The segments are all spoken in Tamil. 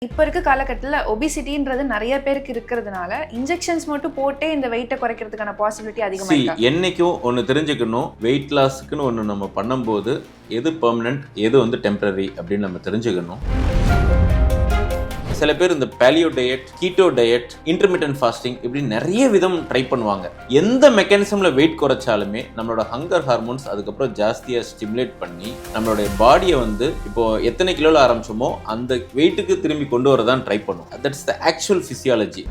இப்போ இருக்க காலகட்டத்தில் ஒபிசிட்டின்றது நிறைய பேருக்கு இருக்கிறதுனால இன்ஜெக்ஷன்ஸ் மட்டும் போட்டே இந்த வெயிட்டை குறைக்கிறதுக்கான பாசிபிலிட்டி அதிகமாக இருக்கு. என்னைக்கும் ஒன்று தெரிஞ்சுக்கணும், வெயிட் லாஸுக்குன்னு ஒன்று நம்ம பண்ணும்போது எது பெர்மனன்ட் எது வந்து டெம்பரரி அப்படின்னு நம்ம தெரிஞ்சுக்கணும். சில பேர் இந்த paleo diet, keto diet, intermittent fasting இப்படி நிறைய விதம் ட்ரை பண்ணுவாங்க. எந்த மெக்கானிசம்ல வெயிட் குறைச்சாலுமே நம்மளோட ஹங்கர் ஹார்மோன்ஸ் அதுக்கப்புறம் ஜாஸ்தியாக ஸ்டிமுலேட் பண்ணி நம்மளுடைய பாடியை வந்து இப்போ எத்தனை கிலோவில் ஆரம்பிச்சோமோ அந்த வெயிட்டுக்கு திரும்பி கொண்டு வரதான் ட்ரை பண்ணும். That's the actual physiology.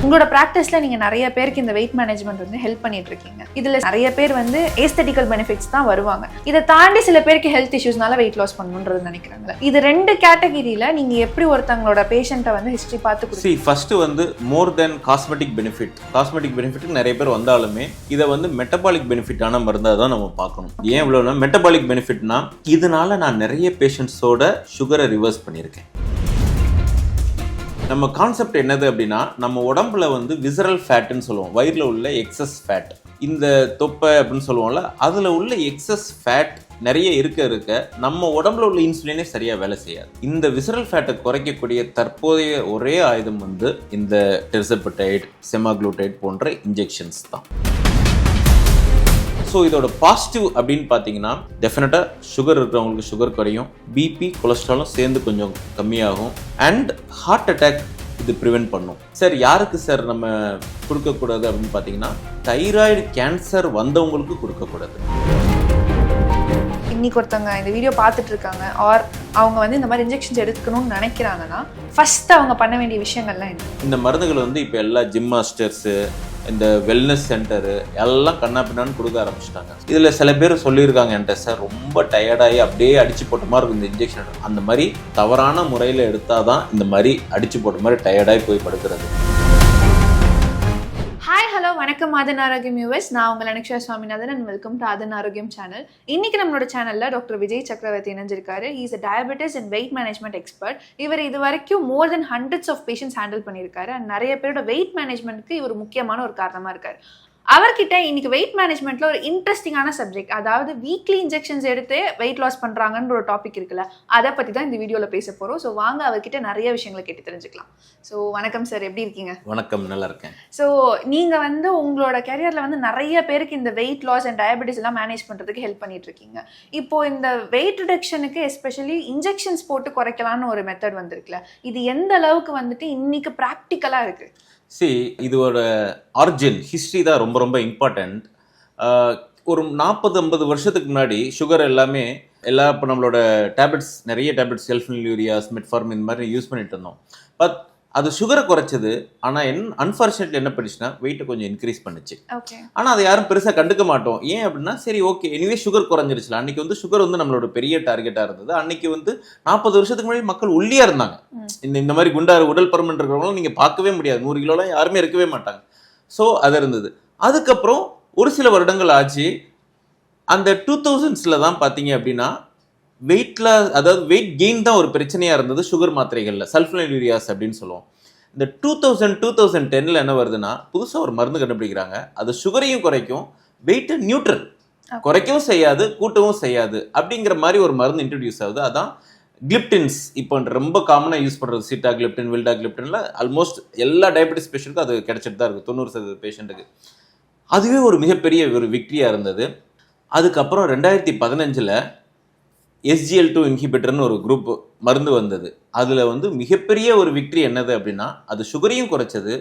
உங்களோட ப்ராக்டிஸில் நீங்கள் நிறைய பேருக்கு இந்த வெயிட் மேனேஜ்மெண்ட் வந்து ஹெல்ப் பண்ணிட்டு இருக்கீங்க. இதில் நிறைய பேர் வந்து ஏஸ்தெட்டிக்கல் பெனிஃபிட்ஸ் தான் வருவாங்க. இதை தாண்டி சில பேருக்கு ஹெல்த் இஷ்யூஸ்னால வெயிட் லாஸ் பண்ணணுன்றது நினைக்கிறாங்க. இது ரெண்டு கேட்டகிரியில் நீங்கள் எப்படி ஒருத்தவங்களோட பேஷண்ட்டை வந்து ஹிஸ்ட்ரி பார்த்து ஃபர்ஸ்ட் வந்து மோர் தென் காஸ்மெட்டிக் பெனிஃபிட் நிறைய பேர் வந்தாலுமே இதை வந்து மெட்டபாலிக் பெனிஃபிட்டான மருந்தாக தான் நம்ம பார்க்கணும். ஏன் இவ்வளோனா மெட்டபாலிக் பெனிஃபிட்னா இதனால நான் நிறைய பேஷண்ட்ஸோட சுகரை ரிவர்ஸ் பண்ணியிருக்கேன். நம்ம கான்செப்ட் என்னது அப்படின்னா, நம்ம உடம்புல வந்து விசரல் ஃபேட்டுன்னு சொல்லுவோம், வயிறில் உள்ள எக்ஸஸ் ஃபேட், இந்த தொப்பை அப்படின்னு சொல்லுவோம்ல, அதில் உள்ள எக்ஸஸ் ஃபேட் நிறைய இருக்க நம்ம உடம்புல உள்ள இன்சுலினே சரியாக வேலை செய்யாது. இந்த விசரல் ஃபேட்டை குறைக்கக்கூடிய தற்போதைய ஒரே ஆயுதம் வந்து இந்த டெர்சபெட்டைட், செமாக்ளூடைட் போன்ற இன்ஜெக்ஷன்ஸ் தான். ஸோ இதோட பாசிட்டிவ் அப்படின்னு பார்த்தீங்கன்னா டெஃபினட்டாக சுகர் இருக்கிறவங்களுக்கு சுகர் குறையும், பிபி கொலஸ்ட்ராலும் சேர்ந்து கொஞ்சம் கம்மியாகும், அண்ட் ஹார்ட் அட்டாக் இது ப்ரிவென்ட் பண்ணும். சார் யாருக்கு சார் நம்ம கொடுக்கக்கூடாது அப்படின்னு பார்த்தீங்கன்னா, தைராய்டு கேன்சர் வந்தவங்களுக்கு கொடுக்கக்கூடாது. இன்னைக்கு ஒருத்தவங்க இந்த வீடியோ பார்த்துட்டு இருக்காங்க, ஆர் அவங்க வந்து இந்த மாதிரி இன்ஜெக்ஷன்ஸ் எடுக்கணும்னு நினைக்கிறாங்கன்னா ஃபர்ஸ்ட் அவங்க பண்ண வேண்டிய விஷயங்கள்லாம் என்ன? இந்த மருந்துகள் வந்து இப்போ எல்லா ஜிம் மாஸ்டர்ஸு, இந்த வெல்னஸ் சென்டரு எல்லாம் கண்ணா பின்னான்னு கொடுக்க ஆரம்பிச்சிட்டாங்க. இதில் சில பேர் சொல்லியிருக்காங்க என்கிட்ட, சார் ரொம்ப டயர்டாகி அப்படியே அடிச்சு போட்ட மாதிரி இருக்கும் இந்த இன்ஜெக்ஷன். அந்த மாதிரி தவறான முறையில் எடுத்தால் தான் இந்த மாதிரி அடிச்சு போட்ட மாதிரி டயர்டாகி போய் படுக்கிறது. ஹாய் ஹலோ வணக்கம் ஆதன் ஆரோக்கியம் வியூவர்ஸ், நான் உங்கள் Anuksha Swaminathan and welcome to Aadhan Aarokkiyam channel. இன்னைக்கு நம்மளோட சேனலில் டாக்டர் விஜய் சக்கரவர்த்தி இணைஞ்சிருக்காரு. Is a diabetes and weight management expert. இவர் இது வரைக்கும் more than hundreds of patients handle பண்ணியிருக்காரு அண்ட் நிறைய பேரோட வெயிட் மேனேஜ்மெண்ட்டுக்கு இவர் முக்கியமான ஒரு காரணமாக இருக்காரு. அவர்கிட்ட இன்னைக்கு வெயிட் மேனேஜ்மெண்ட்ல ஒரு இன்ட்ரெஸ்டிங்கான சப்ஜெக்ட், அதாவது வீக்லி இன்ஜெக்ஷன்ஸ் எடுத்து வெயிட் லாஸ் பண்றாங்கன்ற ஒரு டாபிக் இருக்குல்ல, அதை பத்தி தான் இந்த வீடியோல பேச போறோம். ஸோ வாங்க அவர்கிட்ட நிறைய விஷயங்களை கேட்டு தெரிஞ்சுக்கலாம். ஸோ வணக்கம் சார், எப்படி இருக்கீங்க? வணக்கம், நல்லா இருக்கேன். ஸோ நீங்க வந்து உங்களோட கரியர்ல வந்து நிறைய பேருக்கு இந்த வெயிட் லாஸ் அண்ட் டயபெட்டிஸ் எல்லாம் மேனேஜ் பண்றதுக்கு ஹெல்ப் பண்ணிட்டு இருக்கீங்க. இப்போ இந்த வெயிட் ரிடக்ஷனுக்கு எஸ்பெஷலி இன்ஜெக்ஷன்ஸ் போட்டு குறைக்கலான்னு ஒரு மெத்தட் வந்திருக்குல்ல, இது எந்த அளவுக்கு வந்துட்டு இன்னைக்கு ப்ராக்டிக்கலா இருக்கு? இதோட ஆரிஜின் ஹிஸ்ட்ரி தான் ரொம்ப ரொம்ப இம்பார்ட்டண்ட். ஒரு 40-50 வருஷத்துக்கு முன்னாடி சுகர் எல்லாமே இப்போ நம்மளோட டேப்லெட்ஸ், நிறைய டேப்லெட்ஸ், செல்ஃபினிலூரியாஸ், மெட்ஃபார்மின் இந்த மாதிரி யூஸ் பண்ணிட்டு இருந்தோம். பட் அது சுகரை குறைச்சது. ஆனால் அன்ஃபார்ச்சுனேட்லி என்ன பண்ணிச்சுன்னா வெயிட்டை கொஞ்சம் இன்க்ரீஸ் பண்ணுச்சு. ஆனால் அதை யாரும் பெருசாக கண்டுக்க மாட்டோம். ஏன் அப்படின்னா, சரி ஓகே எனிவே சுகர் குறைஞ்சிருச்சுல. அன்னைக்கு வந்து சுகர் வந்து நம்மளோட பெரிய டார்கெட்டாக இருந்தது. அன்னைக்கு வந்து 40 வருஷத்துக்கு முன்னாடி மக்கள் ஒல்லியா இருந்தாங்க. இந்த மாதிரி குண்டாறு உடல் பருமன் இருக்கிறவங்களும் நீங்கள் பார்க்கவே முடியாது. 100 கிலோலாம் யாருமே இருக்கவே மாட்டாங்க. ஸோ அது இருந்தது. அதுக்கப்புறம் ஒரு சில வருடங்கள் ஆச்சு. அந்த 2000s தான் பார்த்தீங்க அப்படின்னா வெயிட் லாஸ், அதாவது வெயிட் கெயின் தான் ஒரு பிரச்சனையாக இருந்தது சுகர் மாத்திரைகளில், சல்ஃபனிலூரியாஸ் அப்படின்னு சொல்லுவோம். இந்த 2010 என்ன வருதுன்னா, புதுசாக ஒரு மருந்து கண்டுபிடிக்கிறாங்க. அது சுகரையும் குறைக்கும், வெயிட்டை நியூட்ரல், குறைக்கவும் செய்யாது கூட்டவும் செய்யாது அப்படிங்கிற மாதிரி ஒரு மருந்து இன்ட்ரடியூஸ் ஆகுது. அதான் கிளிப்டின்ஸ். இப்போ ரொம்ப காமனாக யூஸ் பண்ணுறது சீட்டா கிளிப்டின், வில்டா கிளிப்டின்ல ஆல்மோஸ்ட் எல்லா டயபெட்டிஸ் பேஷண்ட்டுக்கும் அது கிடைச்சிட்டு தான் இருக்குது, 90% பேஷண்ட்டுக்கு. அதுவே ஒரு மிகப்பெரிய ஒரு விக்ட்ரியாக இருந்தது. அதுக்கப்புறம் 2015 SGLT2 இன்ஹிபிட்டர்னு ஒரு குரூப் மருந்து வந்தது. அதில் வந்து மிகப்பெரிய ஒரு விக்ட்ரி என்னது அப்படின்னா, அது சுகரையும் குறைச்சது,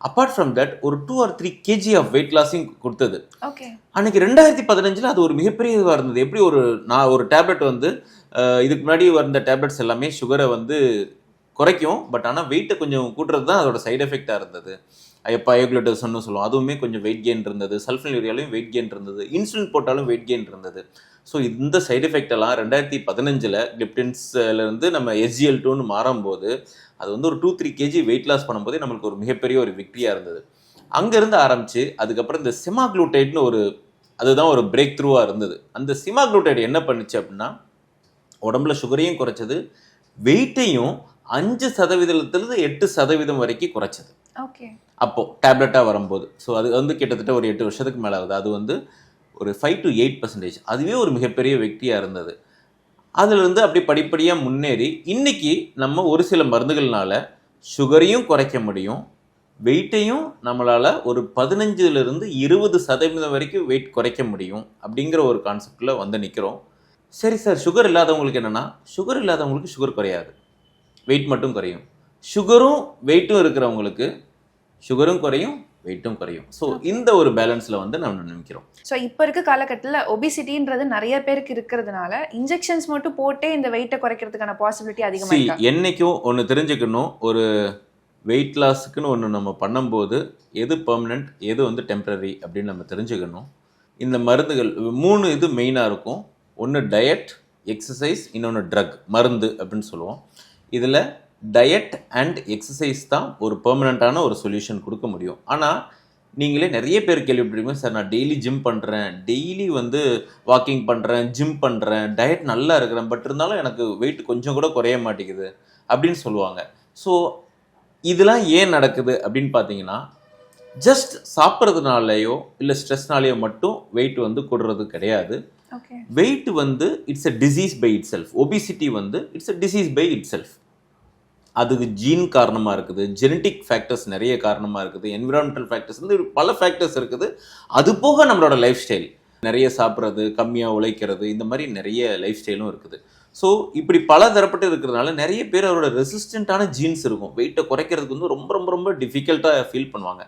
அப்பார்ட் ஃப்ரம் தட் ஒரு 2 or 3 kg ஆஃப் வெயிட் லாஸையும் கொடுத்தது. அன்னைக்கு 2015 அது ஒரு மிகப்பெரிய இதுவாக இருந்தது. எப்படி ஒரு டேப்லெட் வந்து இதுக்கு முன்னாடி வந்த டேப்லெட்ஸ் எல்லாமே சுகரை வந்து குறைக்கும், பட் ஆனால் வெயிட்டை கொஞ்சம் கூட்டுறது தான் அதோட சைட் எஃபெக்டாக இருந்தது. பயோகுளுட்டோஸ்ன்னு சொல்லுவோம், அதுவுமே கொஞ்சம் வெயிட் கெயின் இருந்தது. சல்ஃபனிலூரியாலையும் வெயிட் கெயின் இருந்தது. இன்சுலின் போட்டாலும் வெயிட் கெயின் இருந்தது. ஸோ இந்த சைட் எஃபெக்ட் எல்லாம் 2015 கிளிப்டின்ஸ்லேருந்து நம்ம SGLT2ன்னு மாறும்போது அது வந்து ஒரு 2-3 kg வெயிட் லாஸ் பண்ணும்போதே நம்மளுக்கு ஒரு மிகப்பெரிய ஒரு விக்ட்ரியாக இருந்தது. அங்கேருந்து ஆரம்பித்து அதுக்கப்புறம் இந்த செமாக்ளூடைட்னு அதுதான் ஒரு பிரேக் த்ரூவாக இருந்தது. அந்த செமாக்ளூடைட் என்ன பண்ணுச்சு அப்படின்னா, உடம்புல சுகரையும் குறைச்சது, வெயிட்டையும் 5% 8% வரைக்கும் குறைச்சது. அப்போது டேப்லெட்டாக வரும்போது. ஸோ அது வந்து கிட்டத்தட்ட ஒரு 8 வருஷத்துக்கு மேலே ஆகுது. அது வந்து ஒரு 5 to 8%. அதுவே ஒரு மிகப்பெரிய வெற்றியாக இருந்தது. அதிலிருந்து அப்படி படிப்படியாக முன்னேறி இன்னைக்கு நம்ம ஒரு சில மருந்துகள்னால சுகரையும் குறைக்க முடியும், வெயிட்டையும் நம்மளால் ஒரு 15லிருந்து 20% வரைக்கும் வெயிட் குறைக்க முடியும் அப்படிங்கிற ஒரு கான்செப்டில் வந்து நிற்கிறோம். சரி சார், சுகர் இல்லாதவங்களுக்கு என்னென்னா, சுகர் இல்லாதவங்களுக்கு சுகர் குறையாது, வெயிட் மட்டும் குறையும். சுகரும் வெயிட்டும் இருக்கிறவங்களுக்கு சுகரும் குறையும், வெயிட்டும் குறையும். ஸோ இந்த ஒரு பேலன்ஸில் வந்து நம்ம நினைக்கிறோம். ஸோ இப்போ இருக்க காலகட்டத்தில் ஒபிசிட்டின்றது நிறைய பேருக்கு இருக்கிறதுனால இன்ஜெக்ஷன்ஸ் மட்டும் போட்டே இந்த வெயிட்டை குறைக்கிறதுக்கான பாசிபிலிட்டி அதிகமாக இருக்கு. என்னைக்கும் ஒன்று தெரிஞ்சுக்கணும், ஒரு வெயிட் லாஸுக்குன்னு ஒன்று நம்ம பண்ணும்போது எது பெர்மனெண்ட் எது வந்து டெம்பரரி அப்படின்னு நம்ம தெரிஞ்சுக்கணும். இந்த மருந்துகள் 3 இது மெயினாக இருக்கும். ஒன்று டயட், எக்ஸசைஸ், இன்னொன்று ட்ரக், மருந்து அப்படின்னு சொல்லுவோம். இதில் டயட் அண்ட் எக்ஸசைஸ் தான் ஒரு பெர்மனண்ட்டான ஒரு சொல்யூஷன் கொடுக்க முடியும். ஆனால் நீங்களே நிறைய பேர் கேள்விப்பட்டிருப்பீங்க, சார் நான் டெய்லி ஜிம் பண்ணுறேன், டெய்லி வந்து வாக்கிங் பண்ணுறேன், ஜிம் பண்ணுறேன், டயட் நல்லா இருக்கிறேன், பட் இருந்தாலும் எனக்கு வெயிட் கொஞ்சம் கூட குறைய மாட்டேங்குது அப்படின்னு சொல்லுவாங்க. ஸோ இதெல்லாம் ஏன் நடக்குது அப்படின்னு பார்த்தீங்கன்னா, ஜஸ்ட் சாப்பிட்றதுனாலையோ இல்லை ஸ்ட்ரெஸ்னாலேயோ மட்டும் வெயிட் வந்து கூடுறது கிடையாது. வெயிட் வந்து it's a disease by itself. Obesity வந்து it's a disease by itself. அதுக்கு ஜீன் காரணமாக இருக்குது, ஜெனட்டிக் ஃபேக்டர்ஸ் நிறைய காரணமாக இருக்குது, என்விரான்மெண்டல் ஃபேக்டர்ஸ் வந்து பல ஃபேக்டர்ஸ் இருக்குது. அது போக நம்மளோட லைஃப் ஸ்டைல், நிறைய சாப்பிட்றது, கம்மியாக உழைக்கிறது, இந்த மாதிரி நிறைய லைஃப் ஸ்டைலும் இருக்குது. ஸோ இப்படி பல தரப்பட்டு இருக்கிறதுனால நிறைய பேர் அவரோட ரெசிஸ்டண்ட்டான ஜீன்ஸ் இருக்கும், வெயிட்டை குறைக்கிறதுக்கு வந்து ரொம்ப ரொம்ப ரொம்ப டிஃபிகல்ட்டாக ஃபீல் பண்ணுவாங்க.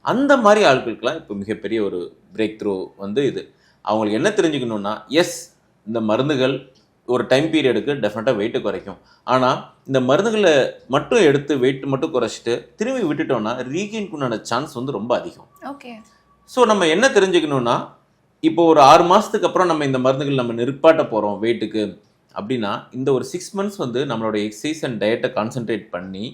அந்த மாதிரி ஆட்களுக்கெல்லாம் இப்போ மிகப்பெரிய ஒரு பிரேக் த்ரூ வந்து இது. அவங்களுக்கு என்ன தெரிஞ்சுக்கணுன்னா, எஸ் இந்த மருந்துகள் ஒரு டைம் பீரியடுக்கு டெஃபினட்டாக வெயிட்டு குறைக்கும். ஆனால் இந்த மருந்துகளை மட்டும் எடுத்து வெயிட் மட்டும் குறைச்சிட்டு திரும்பி விட்டுட்டோம்னா ரீகெயின்க்குண்டான சான்ஸ் வந்து ரொம்ப அதிகம். ஓகே. ஸோ நம்ம என்ன தெரிஞ்சுக்கணுன்னா, இப்போ ஒரு 6 மாதத்துக்கு அப்புறம் நம்ம இந்த மருந்துகள் நம்ம நிற்பாட்ட போகிறோம் வெயிட்டுக்கு அப்படின்னா, இந்த ஒரு 6 months வந்து நம்மளோட எக்ஸசைஸ் அண்ட் டயட்டை கான்சென்ட்ரேட் பண்ணி,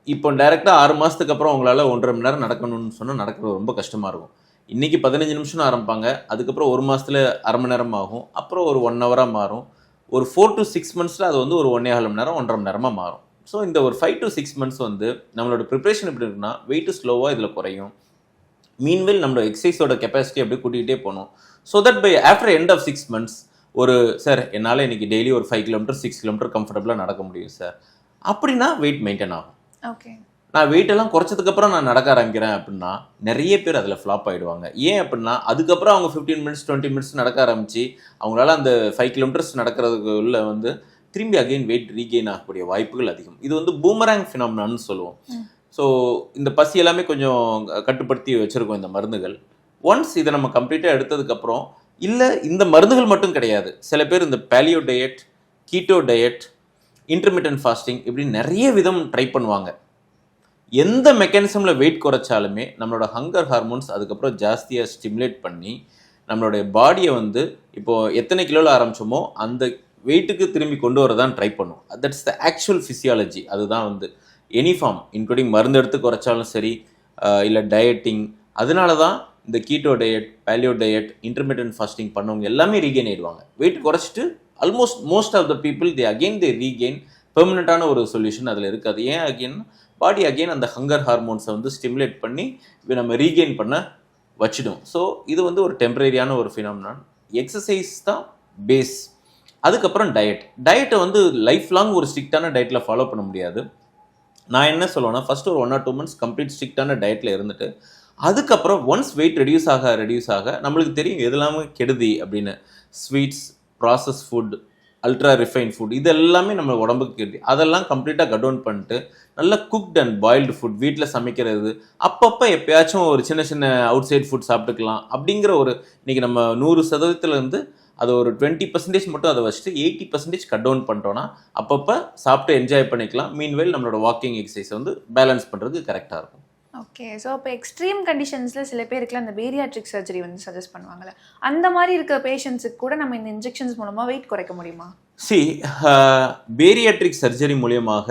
இப்போ டைரெக்டாக 6 மாதத்துக்கு அப்புறம் உங்களால் 1.5 மணி நேரம் நடக்கணும்னு சொன்னால் நடக்கிறது ரொம்ப கஷ்டமாக இருக்கும். இன்றைக்கி 15 நிமிஷம் ஆரம்பிப்பாங்க, அதுக்கப்புறம் 1 மாதத்தில் அரை மணி நேரம் ஆகும், அப்புறம் ஒரு 1 hour மாறும். ஒரு 4 to 6 months அது வந்து ஒரு 1.25 மணி நேரம் 1.5 மணி நேரமாக மாறும். ஸோ இந்த ஒரு 5 to 6 months வந்து நம்மளோட ப்ரிப்ரேஷன் எப்படி இருக்குன்னா, வெயிட்டு ஸ்லோவாக இதில் குறையும். மீன்வெல் நம்மளோட எக்ஸசைஸோட கெப்பாசிட்டி அப்படியே கூட்டிகிட்டே போகணும். So that by after end of 6 months ஒரு சார் என்னால் இன்றைக்கி டெய்லி ஒரு 5 kilometers 6 kilometers கம்ஃபர்டபுளாக நடக்க முடியும் சார் அப்படின்னா வெயிட் மெயின்டைன் ஆகும். ஓகே. நான் வெயிட்டெல்லாம் குறைச்சதுக்கப்புறம் நான் நடக்க ஆரம்பிக்கிறேன் அப்படின்னா நிறைய பேர் அதில் ஃப்ளாப் ஆகிடுவாங்க. ஏன் அப்படின்னா அதுக்கப்புறம் அவங்க 15 minutes 20 minutes நடக்க ஆரம்பித்து அவங்களால அந்த 5 kilometers நடக்கிறதுக்கு உள்ள வந்து திரும்பி அகெயின் வெயிட் ரீகெயின் ஆகக்கூடிய வாய்ப்புகள் அதிகம். இது வந்து பூமராங் ஃபினாமினான்னு சொல்லுவோம். ஸோ இந்த பசி எல்லாமே கொஞ்சம் கட்டுப்படுத்தி வச்சுருக்கோம் இந்த மருந்துகள். ஒன்ஸ் இதை நம்ம கம்ப்ளீட்டாக எடுத்ததுக்கப்புறம், இல்லை இந்த மருந்துகள் மட்டும் கிடையாது, சில பேர் இந்த paleo diet, keto diet, intermittent fasting இப்படி நிறைய விதம் ட்ரை பண்ணுவாங்க. எந்த மெக்கானிசமில் வெயிட் குறைச்சாலுமே நம்மளோட ஹங்கர் ஹார்மோன்ஸ் அதுக்கப்புறம் ஜாஸ்தியாக ஸ்டிமுலேட் பண்ணி நம்மளுடைய பாடியை வந்து இப்போது எத்தனை கிலோவில் ஆரம்பிச்சோமோ அந்த வெயிட்டுக்கு திரும்பி கொண்டு வரதான் ட்ரை பண்ணும். That's the actual physiology. அதுதான் வந்து எனி ஃபார்ம் இன்க்ளூடிங் மருந்து எடுத்து குறைச்சாலும் சரி, இல்லை டயட்டிங். அதனால தான் இந்த keto diet, paleo diet, intermittent fasting பண்ணவங்க எல்லாமே ரீகெயின் ஆகிடுவாங்க. வெயிட் குறைச்சிட்டு almost most of the people they regain. பெர்மனண்ட்டான ஒரு சொல்யூஷன் அதில் இருக்காது. ஏன் அகெயின் பாடி அகெயின் அந்த ஹங்கர் ஹார்மோன்ஸை வந்து ஸ்டிமுலேட் பண்ணி நம்ம ரீகெயின் பண்ண வச்சிடும். ஸோ இது வந்து ஒரு டெம்பரரியான ஒரு ஃபினாமினான். எக்ஸசைஸ் தான் பேஸ். அதுக்கப்புறம் டயட்டை வந்து லைஃப் லாங் ஒரு ஸ்ட்ரிக்டான டயட்டில் ஃபாலோ பண்ண முடியாது. நான் என்ன சொல்லுவேன்னா, ஃபஸ்ட்டு ஒரு 1 or 2 months கம்ப்ளீட் ஸ்ட்ரிக்டான டயட்டில் இருந்துட்டு அதுக்கப்புறம் ஒன்ஸ் வெயிட் ரெடியூஸ் ஆக நம்மளுக்கு தெரியும் எதெல்லாமே கெடுதி அப்படின்னு. Sweets, process food, ultra refine food, இது எல்லாமே நம்ம உடம்புக்கு கெடுதி. அதெல்லாம் கம்ப்ளீட்டாக கட் டவுன் பண்ணிட்டு நல்லா குக்ட் அண்ட் பாயில்டு ஃபுட் வீட்டில் சமைக்கிறது, அப்பப்போ எப்பயாச்சும் ஒரு சின்ன சின்ன அவுட் சைட் ஃபுட் சாப்பிட்டுக்கலாம் அப்படிங்கிற ஒரு, இன்றைக்கி நம்ம 100%லேருந்து அதை ஒரு 20% மட்டும் அதை வச்சுட்டு 80% கட் டவுன் பண்ணிட்டோன்னா அப்பப்போ சாப்பிட்டு என்ஜாய் பண்ணிக்கலாம். மீன்வெல் நம்மளோட வாக்கிங் எக்ஸசைஸை வந்து பேலன்ஸ் பண்ணுறதுக்கு கரெக்டாக இருக்கும். ஓகே. ஸோ இப்போ எக்ஸ்ட்ரீம் கண்டிஷன்ஸில் சில பேருக்குலாம் அந்த பேரியாட்ரிக் சர்ஜரி வந்து சஜஸ்ட் பண்ணுவாங்கள்ல, அந்த மாதிரி இருக்க பேஷண்ட்ஸுக்கு கூட நம்ம இந்த இன்ஜெக்ஷன்ஸ் மூலமாக வெயிட் குறைக்க முடியுமா? பேரியாட்ரிக் சர்ஜரி மூலியமாக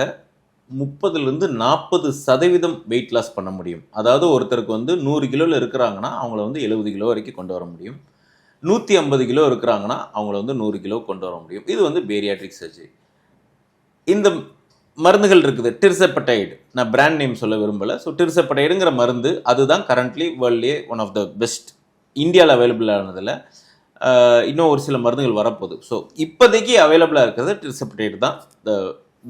30-40% வெயிட் லாஸ் பண்ண முடியும். அதாவது ஒருத்தருக்கு வந்து 100 கிலோவில் இருக்கிறாங்கன்னா அவங்கள வந்து 70 கிலோ வரைக்கும் கொண்டு வர முடியும். 150 கிலோ இருக்கிறாங்கன்னா அவங்கள வந்து 100 கிலோ கொண்டு வர முடியும். இது வந்து பேரியாட்ரிக் சர்ஜரி. இந்த மருந்துகள் இருக்குது, டிர்செப்படைடு, நான் பிராண்ட் நேம் சொல்ல விரும்பலை. ஸோ டிர்செப்படைடுங்கிற மருந்து அதுதான் கரண்ட்லி வேர்ல்ட்லேயே ஒன் ஆஃப் த பெஸ்ட் இந்தியாவில் அவைலபிள் ஆனதில். இன்னும் ஒரு சில மருந்துகள் வரப்போகுது. ஸோ இப்போதைக்கு அவைலபிளாக இருக்கிறது டிரிசப்டேட் தான் த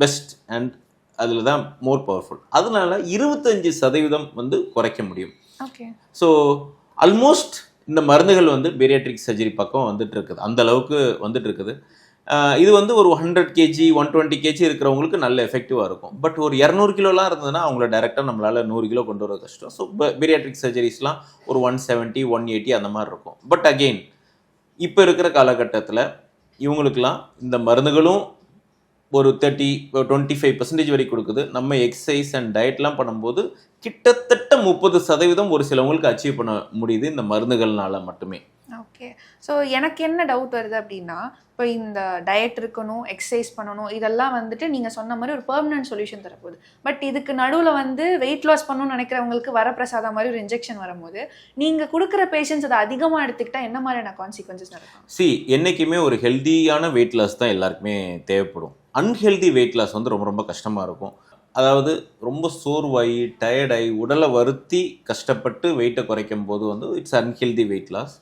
பெஸ்ட் அண்ட் அதில் தான் மோர் பவர்ஃபுல். அதனால 25% வந்து குறைக்க முடியும். ஓகே. ஸோ ஆல்மோஸ்ட் இந்த மருந்துகள் வந்து பேரியாட்ரிக் சர்ஜரி பக்கம் வந்துட்டு இருக்குது, அந்த அளவுக்கு வந்துட்டு இருக்குது. இது வந்து ஒரு 100 கேஜி 120 கேஜி இருக்கிறவங்களுக்கு நல்ல எஃபெக்டிவாக இருக்கும். பட் ஒரு 200 கிலோலாம் இருந்ததுன்னா அவங்கள டைரெக்டாக நம்மளால் 100 கிலோ கொண்டு வர கஷ்டம். ஸோ பேரியாட்ரிக் சர்ஜரிஸ்லாம் ஒரு 170 180 அந்த மாதிரி இருக்கும். பட் அகெயின் இப்போ இருக்கிற காலகட்டத்தில் இவங்களுக்கெல்லாம் இந்த மருந்துகளும் ஒரு 25% வரைக்கும் கொடுக்குது. நம்ம எக்ஸசைஸ் அண்ட் டயட்லாம் பண்ணும்போது கிட்டத்தட்ட 30% ஒரு சிலவங்களுக்கு அச்சீவ் பண்ண முடியுது இந்த மருந்துகள்னால மட்டுமே. ஓகே. ஸோ எனக்கு என்ன டவுட் வருது அப்படின்னா, இப்போ இந்த டயட் இருக்கணும், எக்ஸசைஸ் பண்ணணும், இதெல்லாம் வந்துட்டு நீங்கள் சொன்ன மாதிரி ஒரு பெர்மனன்ட் சொல்யூஷன் தரப்போகுது. பட் இதுக்கு நடுவில் வந்து வெயிட் லாஸ் பண்ணணும்னு நினைக்கிறவங்களுக்கு வரப்பிரசாதா மாதிரி ஒரு இன்ஜெக்ஷன் வரும்போது நீங்கள் கொடுக்குற பேஷண்ட்ஸ் அதை அதிகமாக எடுத்துக்கிட்டால் என்ன மாதிரியான கான்சிக்வன்சஸ் நடக்கும்? என்றைக்குமே ஒரு ஹெல்தியான வெயிட் லாஸ் தான் எல்லாருக்குமே தேவைப்படும். அன்ஹெல்தி வெயிட் லாஸ் வந்து ரொம்ப ரொம்ப கஷ்டமாக இருக்கும். அதாவது ரொம்ப சோர்வாகி டயர்டாகி உடலை வருத்தி கஷ்டப்பட்டு வெயிட்டை குறைக்கும் போது வந்து இட்ஸ் அன்ஹெல்தி வெயிட் லாஸ்.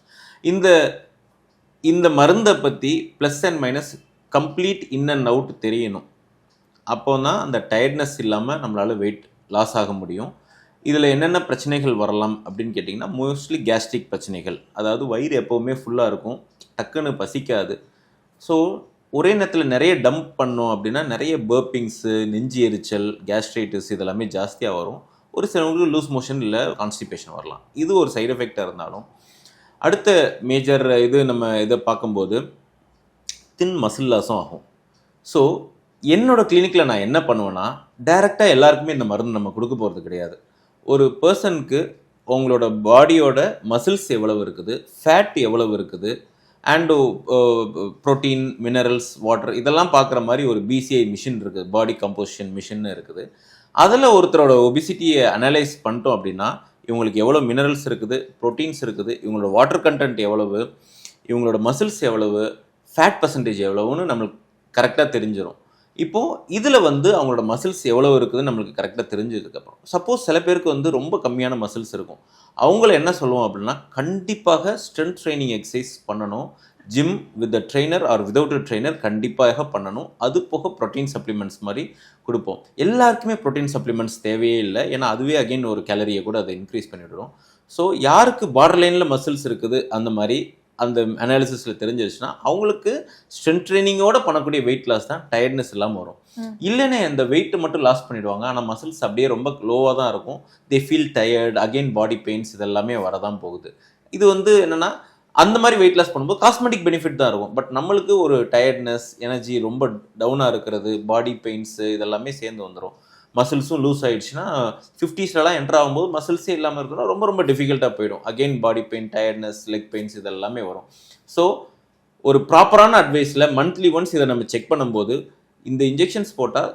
இந்த மருந்தை பற்றி plus and minus complete in and out தெரியணும். அப்போ தான் அந்த டயர்ட்னஸ் இல்லாமல் நம்மளால் வெயிட் லாஸ் ஆக முடியும். இதில் என்னென்ன பிரச்சனைகள் வரலாம் அப்படின்னு கேட்டிங்கன்னா, மோஸ்ட்லி கேஸ்ட்ரிக் பிரச்சனைகள். அதாவது வயிறு எப்போவுமே ஃபுல்லாக இருக்கும், டக்குன்னு பசிக்காது. ஸோ ஒரே நேரத்தில் நிறைய டம்ப் பண்ணோம் அப்படின்னா நிறைய பர்பிங்ஸு, நெஞ்சு எரிச்சல், கேஸ்ட்ரைட்டிஸ் இதெல்லாமே ஜாஸ்தியாக வரும். ஒரு சிலவங்களுக்கு லூஸ் மோஷன் இல்லை கான்ஸ்டிபேஷன் வரலாம். இது ஒரு சைடு எஃபெக்டாக இருந்தாலும், அடுத்த மேஜர் நம்ம இதை பார்க்கும்போது தின் மசில் லாஸும் ஆகும். ஸோ என்னோடய கிளினிக்கில் நான் என்ன பண்ணுவேன்னா, டைரெக்டாக எல்லாருக்குமே இந்த மருந்து நம்ம கொடுக்க போகிறது கிடையாது. ஒரு பர்சனுக்கு உங்களோட பாடியோட மசில்ஸ் எவ்வளவு இருக்குது, ஃபேட் எவ்வளவு இருக்குது, அண்டு ப்ரோட்டீன், மினரல்ஸ், வாட்டர் இதெல்லாம் பார்க்குற மாதிரி ஒரு பிசிஐ மிஷின் இருக்குது, பாடி கம்போசிஷன் மிஷின் இருக்குது. அதில் ஒருத்தரோட ஒபிசிட்டியை அனலைஸ் பண்ணிட்டோம் அப்படின்னா இவங்களுக்கு எவ்வளோ மினரல்ஸ் இருக்குது, ப்ரோட்டீன்ஸ் இருக்குது, இவங்களோட வாட்டர் கண்டென்ட் எவ்வளவு, இவங்களோட மசில்ஸ் எவ்வளவு, ஃபேட் பர்சன்டேஜ் எவ்வளவுன்னு நம்மளுக்கு கரெக்டாக தெரிஞ்சிடும். இப்போது இதில் வந்து அவங்களோட மசில்ஸ் எவ்வளோ இருக்குதுன்னு நம்மளுக்கு கரெக்டாக தெரிஞ்சதுக்கப்புறம், சப்போஸ் சில பேருக்கு வந்து ரொம்ப கம்மியான மசில்ஸ் இருக்கும், அவங்கள என்ன சொல்லுவோம் அப்படின்னா, கண்டிப்பாக ஸ்ட்ரென்த் ட்ரைனிங் எக்ஸசைஸ் பண்ணணும். Gym with a trainer or without a trainer கண்டிப்பாக பண்ணணும். அது போக ப்ரோட்டீன் சப்ளிமெண்ட்ஸ் மாதிரி கொடுப்போம். எல்லாருக்குமே ப்ரோட்டீன் சப்ளிமெண்ட்ஸ் தேவையே இல்லை, ஏன்னா அதுவே அகெயின் ஒரு கேலரியை கூட அதை இன்க்ரீஸ் பண்ணிவிடும். ஸோ யாருக்கு பார்டர் லைனில் மசில்ஸ் இருக்குது அந்த மாதிரி அந்த அனாலிசிஸில் தெரிஞ்சிருச்சுன்னா அவங்களுக்கு ஸ்ட்ரென்த் ட்ரைனிங்கோட பண்ணக்கூடிய வெயிட் லாஸ் தான் டயர்ட்னஸ் இல்லாமல் வரும். இல்லைன்னா இந்த வெயிட் மட்டும் லாஸ் பண்ணிவிடுவாங்க, ஆனால் மசில்ஸ் அப்படியே ரொம்ப லோவாக தான் இருக்கும். They feel tired, again body pains இதெல்லாமே வரதான் போகுது. இது வந்து என்னென்னா, அந்த மாதிரி வெயிட் லாஸ் பண்ணும்போது காஸ்மெட்டிக் பெனிஃபிட் தான் இருக்கும். பட் நம்மளுக்கு ஒரு டயர்ட்னஸ், எனர்ஜி ரொம்ப டவுனாக இருக்கிறது, பாடி பெயின்ஸு இதெல்லாமே சேர்ந்து வந்துடும். மசில்ஸும் லூஸ் ஆகிடுச்சுன்னா 50ஸ்லாம் என்டர் ஆகும்போது மசில்ஸே இல்லாமல் இருக்கிறோம், ரொம்ப ரொம்ப டிஃபிகல்ட்டாக போயிடும். Again body pain, tiredness, leg pains இதெல்லாமே வரும். ஸோ ஒரு ப்ராப்பரான அட்வைஸில் மந்த்லி ஒன்ஸ் இதை நம்ம செக் பண்ணும்போது இந்த இன்ஜெக்ஷன்ஸ் போட்டால்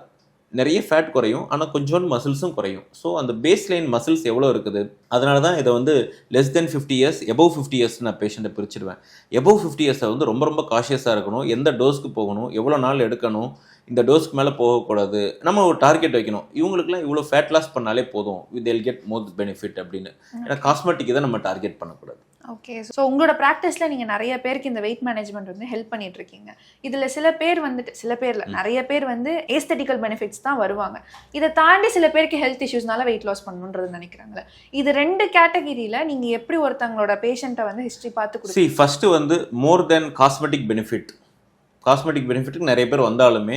நிறைய ஃபேட் குறையும், ஆனால் கொஞ்சோண்டு மசில்ஸும் குறையும். ஸோ அந்த பேஸ் லைன் மசில்ஸ் எவ்வளோ இருக்குது, அதனால தான் இதை வந்து less than 50 years above 50 years நான் பேஷண்ட்டை பிரிச்சிடுவேன். எபோவ் 50 இயர்ஸை வந்து ரொம்ப ரொம்ப காஷியஸாக இருக்கணும். எந்த டோஸ்க்கு போகணும், எவ்வளோ நாள் எடுக்கணும், இந்த டோஸ்க்கு மேலே போகக்கூடாது, நம்ம ஒரு டார்கெட் வைக்கணும். இவங்களுக்குலாம் இவ்வளோ ஃபேட் லாஸ் பண்ணாலே போதும், they'll get more benefit அப்படின்னு. ஏன்னா காஸ்மெட்டிக் தான் நம்ம டார்கெட் பண்ணக்கூடாது. ஓகே. ஸோ உங்களோட ப்ராக்டிஸில் நீங்கள் நிறைய பேருக்கு இந்த வெயிட் மேனேஜ்மெண்ட் வந்து ஹெல்ப் பண்ணிட்டு இருக்கீங்க. இதில் சில பேர் வந்துட்டு, சில பேரில் நிறைய பேர் வந்து ஏஸ்தட்டிக்கல் பெனிஃபிட்ஸ் தான் வருவாங்க. இதை தாண்டி சில பேருக்கு ஹெல்த் இஷ்யூஸ்னால வெயிட் லாஸ் பண்ணணுன்றது நினைக்கிறாங்களே. இது 2 கேட்டகிரியில் நீங்கள் எப்படி ஒருத்தவங்களோட பேஷண்ட்டை வந்து ஹிஸ்ட்ரி பார்த்து கொடுத்து? ஃபஸ்ட்டு வந்து மோர் தென் காஸ்மெட்டிக் பெனிஃபிட்டுக்கு நிறைய பேர் வந்தாலுமே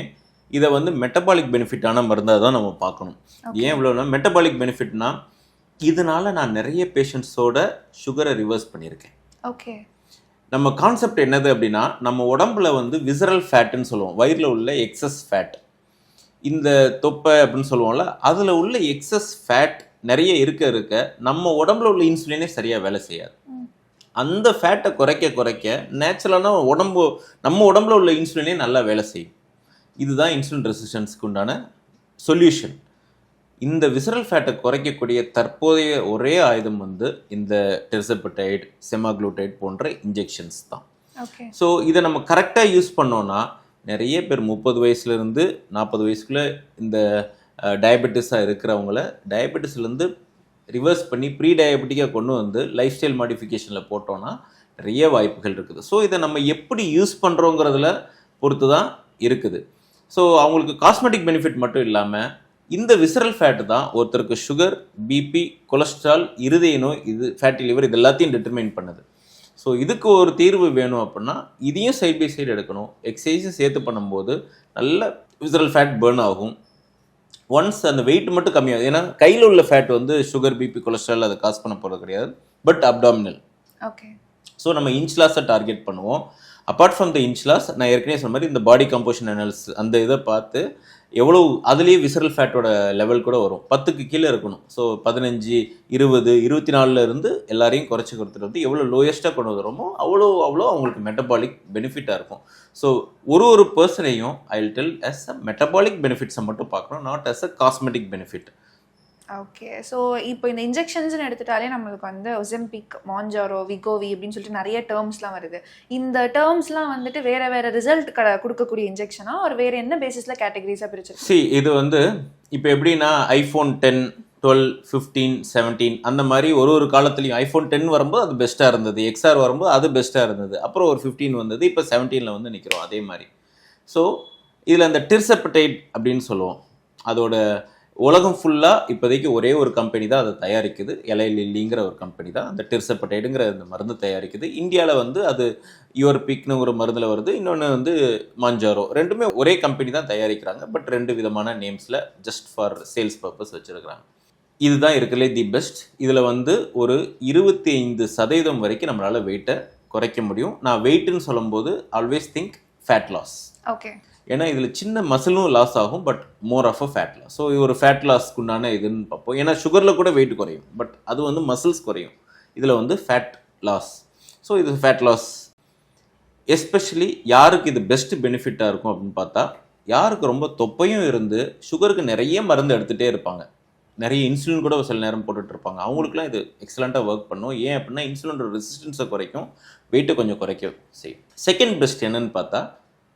இதை வந்து மெட்டபாலிக் பெனிஃபிட்டான மருந்தாக தான் நம்ம பார்க்கணும். ஏன் இவ்வளோனா மெட்டபாலிக் பெனிஃபிட்னா, இதனால நான் நிறைய பேஷண்ட்ஸோட சுகரை ரிவர்ஸ் பண்ணியிருக்கேன். ஓகே. நம்ம கான்செப்ட் என்னது அப்படின்னா, நம்ம உடம்புல வந்து விசரல் ஃபேட்டுன்னு சொல்லுவோம், வயிறில் உள்ள எக்ஸஸ் ஃபேட், இந்த தொப்பை அப்படின்னு சொல்லுவோம்ல, அதில் உள்ள எக்ஸஸ் ஃபேட் நிறைய இருக்க நம்ம உடம்புல உள்ள இன்சுலினே சரியாக வேலை செய்யாது. அந்த ஃபேட்டை குறைக்க நேச்சுரலான நம்ம உடம்புல உள்ள இன்சுலினே நல்லா வேலை செய்யும். இதுதான் இன்சுலின் ரெசிஸ்டன்ஸ்க்கு உண்டான சொல்யூஷன். இந்த விசரல் ஃபேட்டை குறைக்கக்கூடிய தற்போதைய ஒரே ஆயுதம் வந்து இந்த டெர்செப்டைட், செமாக்ளூடைட் போன்ற இன்ஜெக்ஷன்ஸ் தான். ஸோ இதை நம்ம கரெக்டாக யூஸ் பண்ணோன்னா நிறைய பேர் 30 வயசுலேருந்து 40 வயசுக்குள்ளே இந்த டயபெட்டிஸாக இருக்கிறவங்கள டயபெட்டிஸ்லேருந்து ரிவர்ஸ் பண்ணி ப்ரீ டயபெட்டிக்காக கொண்டு வந்து லைஃப் ஸ்டைல் மாடிஃபிகேஷனில் போட்டோன்னா நிறைய வாய்ப்புகள் இருக்குது. ஸோ இதை நம்ம எப்படி யூஸ் பண்ணுறோங்கிறதுல பொறுத்து தான் இருக்குது. ஸோ அவங்களுக்கு காஸ்மெட்டிக் பெனிஃபிட் மட்டும் இல்லாமல் இந்த விசரல் ஃபேட் தான் ஒருத்தருக்கு சுகர், பிபி, கொலஸ்ட்ரால், இருதய நோய், இது ஃபேட்டி லிவர், இது எல்லாத்தையும் டிட்டர்மைன் பண்ணுது. ஸோ இதுக்கு ஒரு தீர்வு வேணும் அப்படின்னா இதையும் சைட் பை சைடு எடுக்கணும். எக்ஸசைஸும் சேர்த்து பண்ணும்போது நல்ல விசரல் ஃபேட் பர்ன் ஆகும். ஒன்ஸ் அந்த வெயிட் மட்டும் கம்மியாகுது. ஏன்னா கையில் உள்ள ஃபேட் வந்து சுகர், பிபி, கொலஸ்ட்ரால் அதை காசு பண்ண போகிறது கிடையாது, பட் அப்டாமினல். ஓகே. ஸோ நம்ம இன்ச் லாஸை டார்கெட் பண்ணுவோம். Apart from the inch loss, நான் ஏற்கனவே சொன்ன மாதிரி இந்த பாடி கம்போசிஷன் அனாலிசிஸ் அந்த இதை பார்த்து எவ்வளோ அதுலேயே விசரல் ஃபேட்டோட லெவல் கூட வரும். 10க்கு கீழே இருக்கணும். ஸோ 15, 20, 24 இருந்து எல்லாரையும் குறைச்சி கொடுத்துட்டு வந்து எவ்வளோ லோயஸ்ட்டாக கொண்டு வந்துடுமோ அவ்வளோ அவங்களுக்கு மெட்டபாலிக் பெனிஃபிட்டாக இருக்கும். ஸோ ஒரு பர்சனையும் I will tell as a metabolic பெனிஃபிட்ஸை மட்டும் பார்க்கணும், not as a cosmetic benefit. Okay. So இப்போ இந்த இன்ஜெக்ஷன்ஸ்னு எடுத்துட்டாலே நம்மளுக்கு வந்து ஒசெம்பிக், மான்ஜாரோ, விகோவி அப்படின்னு சொல்லிட்டு நிறைய டேர்ம்ஸ்லாம் வருது. இந்த டேர்ம்ஸ்லாம் வந்துட்டு வேற ரிசல்ட் கொடுக்கக்கூடிய இன்ஜெக்ஷனா ஒரு வேற என்ன பேசிஸில் கேட்டகரிஸாக பிரிச்சிருக்கு? இது வந்து இப்போ எப்படின்னா iPhone 10, 12, 15, 17 அந்த மாதிரி ஒரு காலத்துலையும் iPhone 10 வரும்போது அது பெஸ்ட்டாக இருந்தது, XR வரும்போது அது பெஸ்ட்டாக இருந்தது, அப்புறம் ஒரு 15 வந்தது, இப்போ 17ல் வந்து நிற்கிறோம் அதே மாதிரி. ஸோ இதில் அந்த டிர்செப்டைட் அப்படின்னு சொல்லுவோம். அதோட உலகம் ஃபுல்லாக இப்போதைக்கு ஒரே ஒரு கம்பெனி தான் அதை தயாரிக்குது. எலை லில்லிங்கிற ஒரு கம்பெனி தான் அந்த டிர்செப்டைடுங்கிற அந்த மருந்து தயாரிக்குது. இந்தியாவில் வந்து அது யூரோபிக்னு ஒரு மருந்தில் வருது, இன்னொன்று வந்து மான்ஜாரோ. ரெண்டுமே ஒரே கம்பெனி தான் தயாரிக்கிறாங்க, பட் 2 விதமான நேம்ஸில் ஜஸ்ட் ஃபார் சேல்ஸ் பர்பஸ் வச்சுருக்கிறாங்க. இதுதான் இருக்கிறதுலே தி பெஸ்ட். இதில் வந்து ஒரு 25% வரைக்கும் நம்மளால் வெயிட்டை குறைக்க முடியும். நான் வெயிட்டுன்னு சொல்லும்போது always think fat loss. Okay. ஏன்னா இதில் சின்ன மசிலும் லாஸ் ஆகும், but more of a fat loss. So ஒரு ஃபேட் லாஸ்க்கு உண்டான இதுன்னு பார்ப்போம். ஏன்னா சுகரில் கூட வெயிட் குறையும், பட் அது வந்து மசில்ஸ் குறையும். இதில் வந்து ஃபேட் லாஸ். ஸோ இது ஃபேட் லாஸ். எஸ்பெஷலி யாருக்கு இது பெஸ்ட் பெனிஃபிட்டாக இருக்கும் அப்படின்னு பார்த்தா, யாருக்கு ரொம்ப தொப்பையும் இருந்து சுகருக்கு நிறைய மருந்து எடுத்துகிட்டே இருப்பாங்க, நிறைய இன்சுலின் கூட சில நேரம் போட்டுட்டு இருப்பாங்க, அவங்களுக்குலாம் இது எக்ஸலண்ட்டாக ஒர்க் பண்ணும். ஏன் அப்படின்னா இன்சுலினோட ரெசிஸ்டன்ஸை குறைக்கும், வெயிட்டை கொஞ்சம் குறைக்க செய்யும். செகண்ட் பெஸ்ட் என்னன்னு பார்த்தா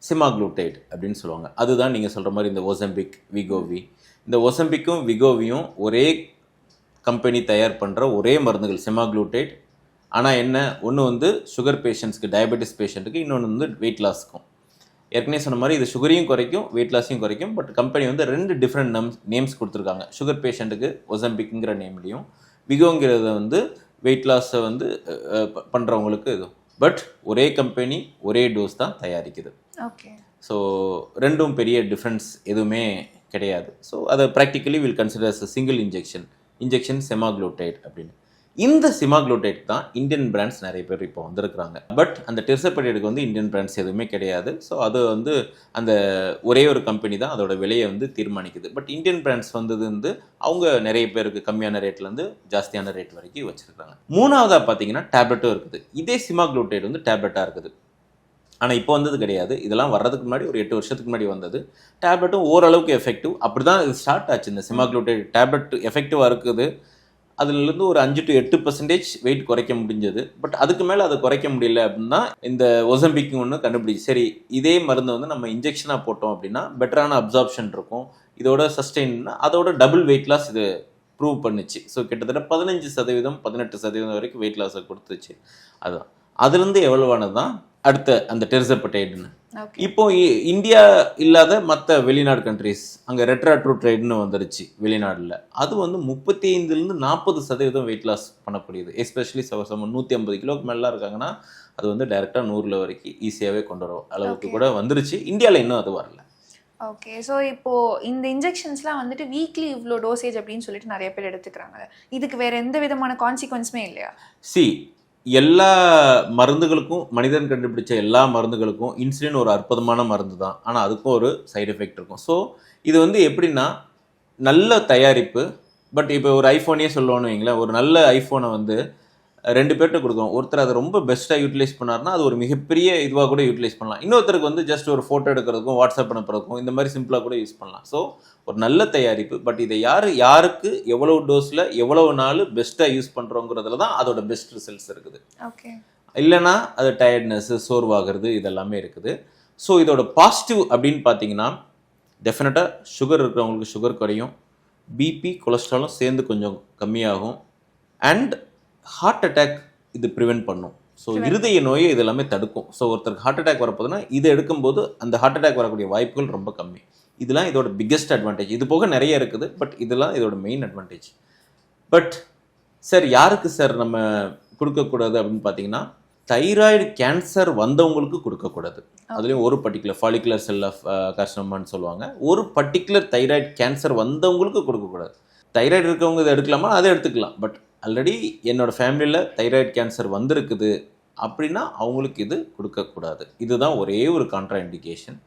செமாக்ளூடைட் அப்படின்னு சொல்லுவாங்க. அதுதான் நீங்கள் சொல்கிற மாதிரி இந்த ஒசெம்பிக், விகோவி. இந்த ஒசெம்பிக்கும் விகோவியும் ஒரே கம்பெனி தயார் பண்ணுற ஒரே மருந்துகள், செமாக்ளூடைட். ஆனால் என்ன, ஒன்று வந்து சுகர் பேஷண்ட்ஸ்க்கு, டயபெட்டிஸ் பேஷண்ட்டுக்கு, இன்னொன்று வந்து வெயிட் லாஸ்க்கும். ஏற்கனவே சொன்ன மாதிரி இது சுகரையும் குறைக்கும், வெயிட் லாஸையும் குறைக்கும். பட் கம்பெனி வந்து 2 டிஃப்ரெண்ட் நேம்ஸ் கொடுத்துருக்காங்க. சுகர் பேஷண்ட்டுக்கு ஒசெம்பிக்ங்கிற நேம்லேயும், விகோங்கிறத வந்து வெயிட் லாஸை வந்து பண்ணுறவங்களுக்கு இது. பட் ஒரே கம்பெனி ஒரே டோஸ் தான் தயாரிக்குது. ஓகே. ஸோ ரெண்டும் பெரிய டிஃப்ரென்ஸ் எதுவுமே கிடையாது. ஸோ அதை practically will consider as single injection semaglutide அப்படின்னு. இந்த செமாக்ளூடைட் தான் இந்தியன் பிராண்ட்ஸ் நிறைய பேர் இப்போ வந்திருக்கிறாங்க. பட் அந்த டிர்செப்டைடுக்கு வந்து இந்தியன் பிராண்ட்ஸ் எதுவுமே கிடையாது. ஸோ அது வந்து அந்த ஒரே ஒரு கம்பெனி தான் அதோட விலையை வந்து தீர்மானிக்குது. பட் இந்தியன் பிராண்ட்ஸ் வந்தது வந்து அவங்க நிறைய பேருக்கு கம்மியான ரேட்லேருந்து ஜாஸ்தியான ரேட் வரைக்கும் வச்சுருக்காங்க. மூணாவதாக பார்த்தீங்கன்னா டேப்லெட்டும் இருக்குது. இதே செமாக்ளூடைட் வந்து டேப்லெட்டாக இருக்குது. ஆனால் இப்போ வந்தது கிடையாது. இதெல்லாம் வர்றதுக்கு முன்னாடி ஒரு 8 வருஷத்துக்கு முன்னாடி வந்தது. டேப்லெட்டும் ஓரளவுக்கு எஃபெக்டிவ். அப்படி தான் இது ஸ்டார்ட் ஆச்சு. இந்த செமாக்ளூடைட் டேப்லெட் எஃபெக்டிவாக இருக்குது. அதுலேருந்து ஒரு 5 to 8% வெயிட் குறைக்க முடிஞ்சது. பட் அதுக்கு மேலே அதை குறைக்க முடியல அப்படின்னா இந்த ஒசெம்பிக் ஒன்று கண்டுபிடிச்சு, சரி இதே மருந்தை வந்து நம்ம இன்ஜெக்ஷனாக போட்டோம் அப்படின்னா பெட்டரான அப்சார்ப்ஷன் இருக்கும், இதோட சஸ்டெயின்னா அதோட டபுள் வெயிட் லாஸ் இது ப்ரூவ் பண்ணுச்சு. ஸோ கிட்டத்தட்ட 15%, 18% வரைக்கும் வெயிட் லாஸை கொடுத்துச்சு. அதுதான் அதுலேருந்து எவ்வளவானது தான் அடுத்த அந்த டிர்செப்டைடுன்னு. இப்போ இந்தியா இல்லாத மற்ற வெளிநாடு கண்ட்ரிஸ், அங்கே ரெட்ராட்ரூட்ரைடுன்னு வந்துருச்சு வெளிநாட்டில். அது வந்து 35% 40% வெயிட் லாஸ் பண்ணக்கூடியது. எஸ்பெஷலி 150 கிலோக்கு மேலாம் இருக்காங்கன்னா அது வந்து டைரெக்டாக 100 வரைக்கும் ஈஸியாகவே கொண்டு வர அளவுக்கு கூட வந்துருச்சு. இந்தியாவில் இன்னும் அது வரல. ஓகே. ஸோ இப்போது இந்த இன்ஜெக்ஷன்ஸ்லாம் வந்துட்டு வீக்லி இவ்வளோ டோசேஜ் அப்படின்னு சொல்லிட்டு நிறைய பேர் எடுத்துக்கிறாங்க. இதுக்கு வேறு எந்த விதமான கான்சிக்வன்ஸுமே இல்லையா? எல்லா மருந்துகளுக்கும், மனிதன் கண்டுபிடிச்ச எல்லா மருந்துகளுக்கும் இன்சுலின் ஒரு அற்புதமான மருந்து தான். ஆனால் அதுக்கும் ஒரு சைடு எஃபெக்ட் இருக்கும். ஸோ இது வந்து எப்படின்னா நல்ல தயாரிப்பு. பட் இப்போ ஒரு ஐஃபோனே சொல்லுவோன்னு வைங்களேன், ஒரு நல்ல ஐஃபோனை வந்து 2 பேர்கிட்ட கொடுக்கும். ஒருத்தர் அதை ரொம்ப பெஸ்ட்டாக யூட்டிலைஸ் பண்ணார்னா அது ஒரு மிகப்பெரிய இதுவாக கூட யூட்டிலைஸ் பண்ணலாம். இன்னொருத்தருக்கு வந்து ஜஸ்ட் ஒரு ஃபோட்டோ எடுக்கிறதுக்கும் வாட்ஸ்அப் அனுப்புறதுக்கும் இந்த மாதிரி சிம்பிளாக கூட யூஸ் பண்ணலாம். ஸோ ஒரு நல்ல தயாரிப்பு. பட் இதை யாருக்கு எவ்வளவு டோஸில் எவ்வளவு நாள் பெஸ்ட்டாக யூஸ் பண்ணுறோங்கிறதுல தான் அதோட பெஸ்ட் ரிசல்ட்ஸ் இருக்குது. ஓகே. இல்லைனா அது டயர்ட்னஸ்ஸு, சோர்வாகிறது இதெல்லாமே இருக்குது. ஸோ இதோட பாசிட்டிவ் அப்படின்னு பார்த்தீங்கன்னா டெஃபினட்டாக சுகர் இருக்கிறவங்களுக்கு சுகர் குறையும், பிபி, கொலஸ்ட்ராலும் சேர்ந்து கொஞ்சம் கம்மியாகும், அண்ட் ஹார்ட் அட்டாக் இது ப்ரிவென்ட் பண்ணும். ஸோ இருதய நோயை இது எல்லாமே தடுக்கும். ஸோ ஒருத்தருக்கு ஹார்ட் அட்டாக் வரப்போதுன்னா இதை எடுக்கும்போது அந்த ஹார்ட் அட்டாக் வரக்கூடிய வாய்ப்புகள் ரொம்ப கம்மி. இதெல்லாம் இதோட பிக்கெஸ்ட் அட்வான்டேஜ். இது போக நிறைய இருக்குது, பட் இதெல்லாம் இதோட மெயின் அட்வான்டேஜ். பட் சார் யாருக்கு சார் நம்ம கொடுக்கக்கூடாது அப்படின்னு பார்த்தீங்கன்னா, தைராய்டு கேன்சர் வந்தவங்களுக்கு கொடுக்கக்கூடாது. அதுலேயும் ஒரு பர்டிகுலர் ஃபாலிகுலர் செல் ஆஃப் கார்சினோமான்னு சொல்லுவாங்க. ஒரு பர்டிகுலர் தைராய்டு கேன்சர் வந்தவங்களுக்கு கொடுக்கக்கூடாது. தைராய்டு இருக்கவங்க இதை எடுக்கலாமா, அதை எடுத்துக்கலாம். பட் ஆல்ரெடி என்னோட ஃபேமிலியில் தைராய்டு கேன்சர் வந்திருக்குது அப்படின்னா அவங்களுக்கு இது கொடுக்கக்கூடாது. இதுதான் ஒரே ஒரு கான்ட்ரா இண்டிகேஷன்.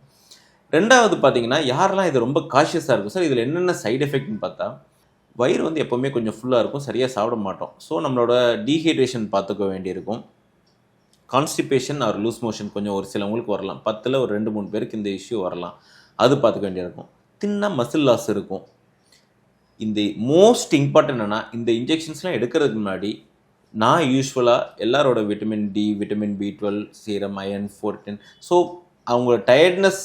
ரெண்டாவது பார்த்தீங்கன்னா, யாரெல்லாம் இது ரொம்ப காஷியஸாக இருக்கும் சார், இதில் என்னென்ன சைடு எஃபெக்ட்னு பார்த்தா, வயிறு வந்து எப்போவுமே கொஞ்சம் ஃபுல்லாக இருக்கும், சரியாக சாப்பிட மாட்டோம். ஸோ நம்மளோட டீஹைட்ரேஷன் பார்த்துக்க வேண்டியிருக்கும். கான்ஸ்டிபேஷன் ஆர் லூஸ் மோஷன் கொஞ்சம் ஒரு சிலவங்களுக்கு வரலாம். 10ல் ஒரு 2-3 பேருக்கு இந்த இஷ்யூ வரலாம். அது பார்த்துக்க வேண்டியிருக்கும். தின்னா மசில் லாஸ் இருக்கும். இந்த மோஸ்ட் இம்பார்ட்டன்ட் என்னன்னா, இந்த இன்ஜெக்ஷன்ஸ்லாம் எடுக்கிறதுக்கு முன்னாடி நான் யூஸ்வலாக எல்லாரோட vitamin D, vitamin B12, serum, iron, 14, so அவங்களோட டயர்ட்னஸ்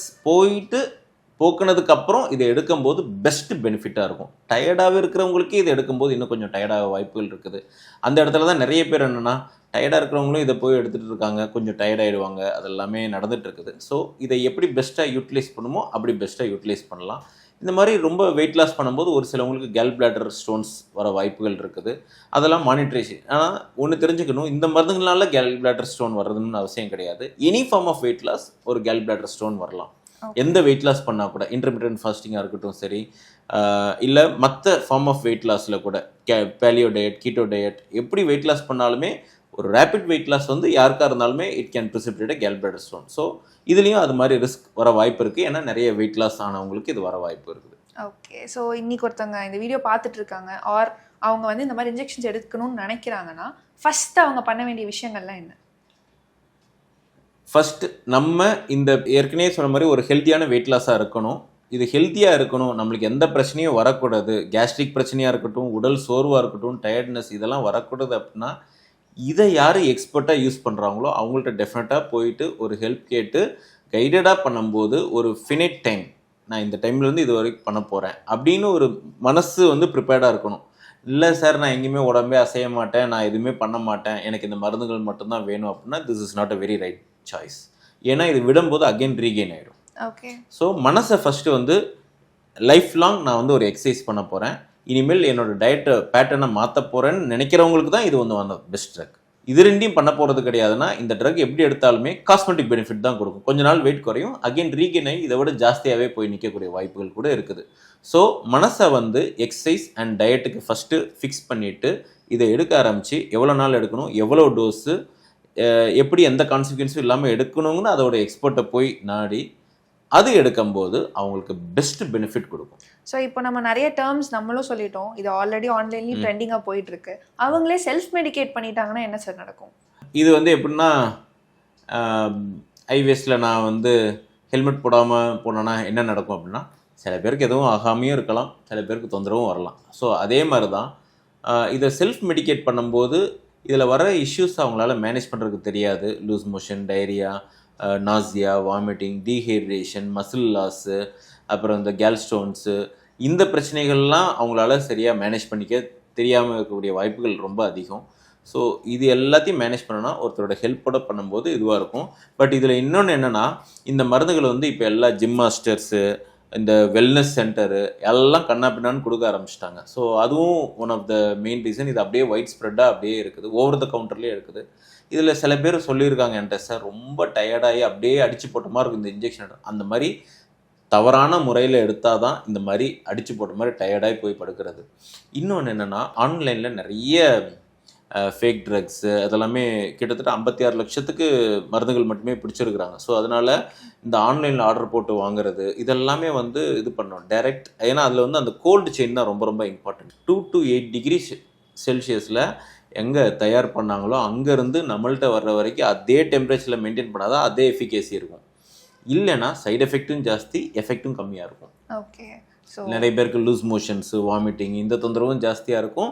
போக்குனதுக்கப்புறம் இதை எடுக்கும்போது பெஸ்ட் பெனிஃபிட்டாக இருக்கும். டயர்டாகவே இருக்கிறவங்களுக்கு இதை எடுக்கும்போது இன்னும் கொஞ்சம் டயர்டாக வாய்ப்புகள் இருக்குது. அந்த இடத்துல தான் நிறைய பேர் என்னென்னா, டயர்டாக இருக்கிறவங்களும் இதை போய் எடுத்துகிட்டு இருக்காங்க, கொஞ்சம் டயர்டாகிடுவாங்க, அதெல்லாமே நடந்துகிட்டு இருக்குது. ஸோ இதை எப்படி பெஸ்ட்டாக யூட்டிலைஸ் பண்ணுமோ அப்படி பெஸ்ட்டாக யூட்டிலைஸ் பண்ணலாம். இந்த மாதிரி ரொம்ப வெயிட் லாஸ் பண்ணும்போது ஒரு சிலவங்களுக்கு கேல் பிளாடர் ஸ்டோன்ஸ் வர வாய்ப்புகள் இருக்குது. அதெல்லாம் மானிட்ரேஷன். ஆனால் ஒன்று தெரிஞ்சுக்கணும், இந்த மருந்துகளால கேல் பிளாடர் ஸ்டோன் வர்றதுன்னு அவசியம் கிடையாது. Any form of weight loss ஒரு கேல் பிளாடர் ஸ்டோன் வரலாம். எந்த வெயிட் லாஸ் பண்ணால் கூட, இன்டர்மீடியன்ட் ஃபாஸ்டிங்காக இருக்கட்டும் சரி, இல்லை மற்ற ஃபார்ம் ஆஃப் வெயிட் லாஸில் கூட பேலியோ டயட், கீட்டோ டயட், எப்படி வெயிட் லாஸ் பண்ணாலுமே ஒரு ரேபிட் வெயிட் லாஸ் வந்து யாருக்காக இருந்தாலுமே it can precipitate Khel bladder stone. So இதுலேயும் அது மாதிரி ரிஸ்க் வர வாய்ப்பு இருக்குது. ஏன்னா நிறைய வெயிட் லாஸ் ஆனவங்களுக்கு இது வர வாய்ப்பு இருக்குது. ஓகே, ஸோ இன்னைக்கு ஒருத்தவங்க இந்த வீடியோ பார்த்துட்டு இருக்காங்க, ஆர் அவங்க வந்து இந்த மாதிரி இன்ஜெக்ஷன்ஸ் எடுக்கணும்னு நினைக்கிறாங்கன்னா ஃபர்ஸ்ட் அவங்க பண்ண வேண்டிய விஷயங்கள்லாம் என்ன? ஃபர்ஸ்ட் நம்ம இந்த ஏற்கனவே சொன்ன மாதிரி ஒரு ஹெல்த்தியான வெயிட் லாஸாக இருக்கணும். இது ஹெல்த்தியாக இருக்கணும், நம்மளுக்கு எந்த பிரச்சனையும் வரக்கூடாது. கேஸ்ட்ரிக் பிரச்சனையாக இருக்கட்டும், உடல் சோர்வாக இருக்கட்டும், டயர்ட்னஸ் இதெல்லாம் வரக்கூடாது. அப்படின்னா இதை யார் எக்ஸ்பர்ட்டாக யூஸ் பண்ணுறாங்களோ அவங்கள்ட்ட டெஃபினட்டாக போயிட்டு ஒரு ஹெல்ப் கேட்டு கைடடாக பண்ணும்போது ஒரு ஃபினிட் டைம், நான் இந்த டைம்லேருந்து இது வரைக்கும் பண்ண போகிறேன் அப்படின்னு ஒரு மனசு வந்து ப்ரிப்பேர்டாக இருக்கணும். இல்லை சார் நான் எங்கேயுமே உடம்பே அசைய மாட்டேன், நான் எதுவுமே பண்ண மாட்டேன், எனக்கு இந்த மருந்துகள் மட்டும்தான் வேணும் அப்படின்னா this is not a very right choice. ஏன்னா இது விடும்போது அகெயின் ரீகெயின் ஆகிடும். ஓகே, ஸோ மனசை ஃபஸ்ட்டு வந்து லைஃப் லாங் நான் வந்து ஒரு எக்ஸசைஸ் பண்ண போகிறேன், இனிமேல் என்னோட டயட்டை பேட்டர்னை மாற்ற போகிறேன்னு நினைக்கிறவங்களுக்கு தான் இது வந்து வந்த பெஸ்ட் ட்ரக். இது ரெண்டையும் பண்ண போகிறது கிடையாதுன்னா இந்த ட்ரக் எப்படி எடுத்தாலுமே காஸ்மெட்டிக் பெனிஃபிட் தான் கொடுக்கும். கொஞ்ச நாள் வெயிட் குறையும், அகெயின் ரீகெயின் ஆகி இதை விட ஜாஸ்தியாகவே போய் நிற்கக்கூடிய வாய்ப்புகள் கூட இருக்குது. ஸோ மனசை வந்து எக்ஸசைஸ் அண்ட் டயட்டுக்கு ஃபஸ்ட்டு ஃபிக்ஸ் பண்ணிவிட்டு இதை எடுக்க ஆரம்பித்து எவ்வளோ நாள் எடுக்கணும், எவ்வளோ டோஸு, எப்படி எந்த கான்சிக்வன்ஸும் இல்லாமல் எடுக்கணுங்கன்னு அதோட எக்ஸ்பர்ட்டை போய் நாடி அது எடுக்கும்போது அவங்களுக்கு பெஸ்ட் பெனிஃபிட் கொடுக்கும். ஸோ இப்போ நம்ம நிறைய டேர்ம்ஸ் நம்மளும் சொல்லிட்டோம், இது ஆல்ரெடி ஆன்லைன்லேயும் ட்ரெண்டிங்காக போயிட்டு இருக்கு. அவங்களே செல்ஃப் மெடிகேட் பண்ணிட்டாங்கன்னா என்ன சார் நடக்கும்? இது வந்து எப்படின்னா, ஹைவேஸில் நான் வந்து ஹெல்மெட் போடாமல் போனேன்னா என்ன நடக்கும் அப்படின்னா, சில பேருக்கு எதுவும் ஆகாமையும் இருக்கலாம், சில பேருக்கு தொந்தரவும் வரலாம். ஸோ அதே மாதிரி தான் இதை செல்ஃப் மெடிகேட் பண்ணும்போது இதில் வர இஷ்யூஸ் அவங்களால மேனேஜ் பண்ணுறதுக்கு தெரியாது. Loose motion, diarrhoea, nausea, vomiting, dehydration, muscle loss, அப்புறம் இந்த கேல் ஸ்டோன்ஸு, இந்த பிரச்சனைகள்லாம் அவங்களால சரியாக மேனேஜ் பண்ணிக்க தெரியாமல் இருக்கக்கூடிய வாய்ப்புகள் ரொம்ப அதிகம். ஸோ இது எல்லாத்தையும் மேனேஜ் பண்ணணும்னா ஒருத்தரோட ஹெல்ப்போட பண்ணும்போது இதுவாக இருக்கும். பட் இதில் இன்னொன்று என்னென்னா, இந்த மருந்துகள் வந்து இப்போ எல்லா ஜிம் மாஸ்டர்ஸு, இந்த வெல்னஸ் சென்டரு எல்லாம் கண்ணா பின்னான்னு கொடுக்க ஆரம்பிச்சிட்டாங்க. ஸோ அதுவும் one of the main reason. இது அப்படியே ஒயிட் ஸ்ப்ரெட்டாக அப்படியே இருக்குது, ஓவர் த கவுண்டர்லேயே இருக்குது. இதில் சில பேர் சொல்லியிருக்காங்க என்கிட்ட, சார் ரொம்ப டயர்டாகி அப்படியே அடித்து போட்ட மாதிரி இருக்கும் இந்த இன்ஜெக்ஷன். அந்த மாதிரி தவறான முறையில் எடுத்தால் தான் இந்த மாதிரி அடித்து போட்ட மாதிரி டயர்டாகி போய் படுக்கிறது. இன்னொன்று என்னென்னா, ஆன்லைனில் நிறைய ஃபேக் ட்ரக்ஸு அதெல்லாமே கிட்டத்தட்ட 56 லட்சத்துக்கு மருந்துகள் மட்டுமே பிடிச்சிருக்கிறாங்க. ஸோ அதனால் இந்த ஆன்லைனில் ஆர்டர் போட்டு வாங்குறது இதெல்லாமே வந்து இது பண்ணணும் டைரக்ட். ஏன்னா அதில் வந்து அந்த கோல்டு செயின் தான் ரொம்ப ரொம்ப இம்பார்ட்டன்ட். 2 to 8 டிகிரி செல்சியஸில் எங்கே தயார் பண்ணாங்களோ அங்கேருந்து நம்மள்கிட்ட வர்ற வரைக்கும் அதே டெம்பரேச்சரில் மெயின்டைன் பண்ணாதான் அதே எஃபிகேசி இருக்கும். இல்லைனா சைடு எஃபெக்ட்டும் ஜாஸ்தி, எஃபெக்ட்டும் கம்மியாக இருக்கும். ஓகே, ஸோ நிறைய பேருக்கு லூஸ் மோஷன்ஸு, வாமிட்டிங் இந்த தொந்தரவும் ஜாஸ்தியாக இருக்கும்.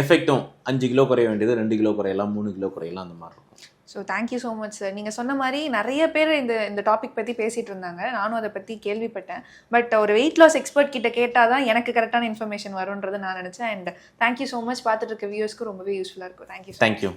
எஃபெக்டும் 5 கிலோ குறைய வேண்டியது 2 கிலோ குறையலாம், 3 கிலோ குறையலாம், அந்த மாதிரி இருக்கும். So thank you so much sir. நீங்கள் சொன்ன மாதிரி நிறைய பேர் இந்த டாபிக் பற்றி பேசிகிட்டு இருந்தாங்க, நானும் அதை பற்றி கேள்விப்பட்டேன். பட் ஒரு வெயிட் லாஸ் எக்ஸ்பர்ட் கிட்ட கேட்டால் தான் எனக்கு கரெக்டான இன்ஃபர்மேஷன் வரும்ன்றது நான் நினச்சேன். And thank you so much. பார்த்துட்டு இருக்க வியூவர்ஸ்க்கு ரொம்பவே யூஸ்ஃபுல்லாக இருக்கும். தேங்க்யூ.